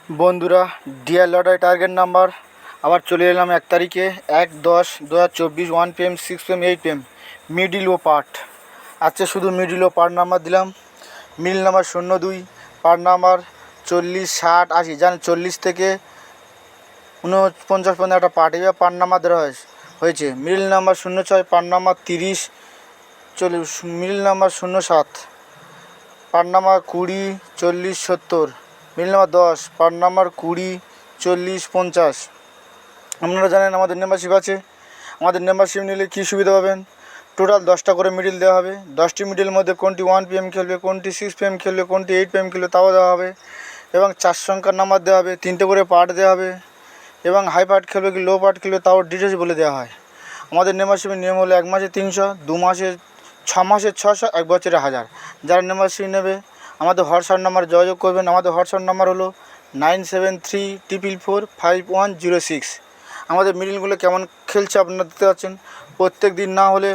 বন্ধুরা, dear lottery target number আবার চলে এলাম 1 তারিখে 1/10/2024 1 PM 6 PM 8 PM মিডিল ও পার্ট। আজকে শুধু মিডিল ও পার্ট নাম্বার দিলাম। মিল নাম্বার 02, পার্ট নাম্বার 40 60 80। জানেন 40 থেকে 49 পর্যন্ত একটা পার্ট, এবার পার্ট নাম্বার দেওয়া হয়েছে। Middle number 06, part number 30 40। Middle number 07, part number 20 40 70। মিল নাম্বার 10, পার্ট নাম্বার 20 40 50। আপনারা জানেন আমাদের মেম্বারশিপ আছে। আমাদের মেম্বারশিপ নিলে কী সুবিধা পাবেন? টোটাল 10টা করে মিডিল দেওয়া হবে। 10টি মিডিলের মধ্যে কোনটি 1 PM খেলবে, কোনটি 6 PM খেলবে, কোনটি 8 PM খেলবে তাও দেওয়া হবে। এবং 4 সংখ্যার নাম্বার দেওয়া হবে, 3টে করে পার্ট দেওয়া হবে। এবং হাই পার্ট খেলবে কি লো পার্ট খেলবে তাও ডিটেলস বলে দেওয়া হয়। আমাদের মেম্বারশিপের নিয়ম হলো 1 মাসে 300, 2 মাসে 6 মাসে 600, 1 বছরে 1000। যারা মেম্বারশিপ নেবে আমাদের হোয়াটসঅ্যাপ নাম্বার যোগাযোগ করবেন। আমাদের হোয়াটসঅ্যাপ নাম্বার হলো 9734445106। আমাদের মিডিলগুলো কেমন খেলছে আপনারা দেখতে পাচ্ছেন। প্রত্যেক দিন না হলে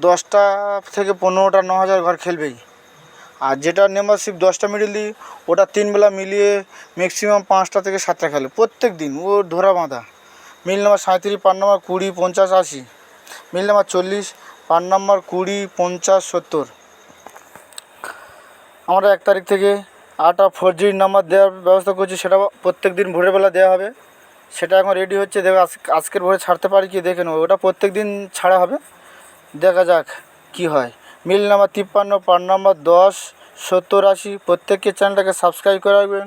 10টা থেকে 15টা 9000 ঘর খেলবেই। আর যেটা মেম্বারশিপ 10টা মিডিল দিই ওটা 3 বেলা মিলিয়ে ম্যাক্সিমাম 5টা থেকে 7টা খেলে প্রত্যেক দিন, ও ধরা বাঁধা। মিল নাম্বার 37, পার্ট নাম্বার 20 50 80। মিল নাম্বার 40, পার্ট নাম্বার 20 50 70। আমরা 1 তারিখ থেকে 8টা 4G নাম্বার দেওয়ার ব্যবস্থা করছি, সেটা প্রত্যেক দিন ভোরের বেলা দেওয়া হবে। সেটা এখন রেডি হচ্ছে, দেবে আজকের ভোরে ছাড়তে পারি কি দেখে নেবো। ওটা প্রত্যেক দিন ছাড়া হবে, দেখা যাক কি হয়। মিল নাম্বার 53, পার্ট নাম্বার 10 70 80। প্রত্যেককে চ্যানেলটাকে সাবস্ক্রাইব করে রাখবেন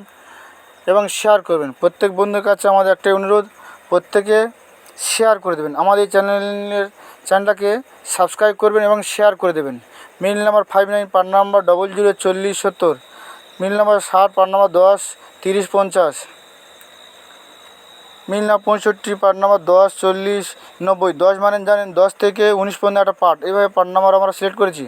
এবং শেয়ার করবেন। প্রত্যেক বন্ধুর কাছে আমাদের একটাই অনুরোধ, প্রত্যেকে শেয়ার করে দেবেন। আমাদের চ্যানেলটাকে সাবস্ক্রাইব করবেন এবং শেয়ার করে দেবেন। মিল নাম্বার 59, পার্ট নাম্বার 00 40 70। মিল নাম্বার 60, পার্ট নাম্বার 10 30 50। মিল নাম্বার 65, পার্ট নাম্বার 10 40 90। 10 মানে জানেন 10 থেকে 19 পর্যন্ত একটা পার্ট, এইভাবে পার্ট নাম্বার আমরা সিলেক্ট করেছি।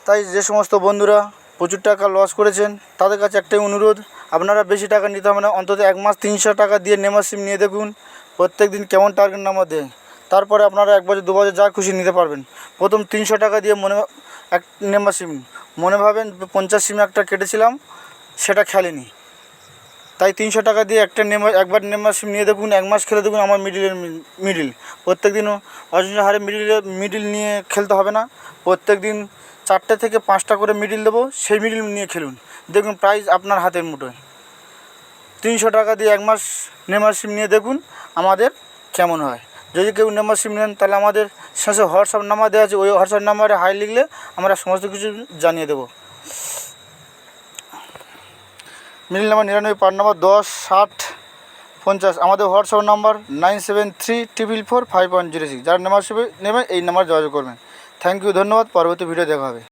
তাই যে সমস্ত বন্ধুরা প্রচুর টাকা লস করেছেন তাদের কাছে একটাই অনুরোধ, আপনারা বেশি টাকা নিতে হবে না, অন্তত 1 মাস 300 টাকা দিয়ে মেম্বারশিপ নিয়ে দেখুন প্রত্যেক দিন কেমন টার্গেট নাম্বার দেয়। তারপরে আপনারা 1 বছর 2 বছর যা খুশি নিতে পারবেন। প্রথম 300 টাকা দিয়ে এক মেম্বারশিপ মনে ভাবেন 50 সিমে একটা কেটেছিলাম, সেটা খেলেনি। তাই 300 টাকা দিয়ে একবার মেম্বারশিপ নিয়ে দেখুন, 1 মাস খেলে দেখুন। আমার মিডিল প্রত্যেক দিনও অজস্র হারে মিডিল নিয়ে খেলতে হবে না। প্রত্যেক দিন 4টে থেকে 5টা করে মিডিল দেবো, সেই মিডিল নিয়ে খেলুন, দেখুন প্রাইজ আপনার হাতের মুঠোয়। 300 টাকা দিয়ে 1 মাস মেম্বারশিপ নিয়ে দেখুন আমাদের কেমন হয়। যদি কেউ মেম্বারশিপ নেন তাহলে আমাদের শেষে হোয়াটসঅ্যাপ নাম্বার দেওয়া আছে, ওই হোয়াটসঅ্যাপ নাম্বারে হাই লিখলে আমরা সমস্ত কিছু জানিয়ে দেবো। মিল নাম্বার 99, পার্ট নাম্বার 10 60 50। আমাদের হোয়াটসঅ্যাপ নাম্বার 9734445106। যারা মেম্বারশিপে নেবেন এই নাম্বার যোগাযোগ করবেন। থ্যাংক ইউ, ধন্যবাদ। পরবর্তী ভিডিও দেখা হবে।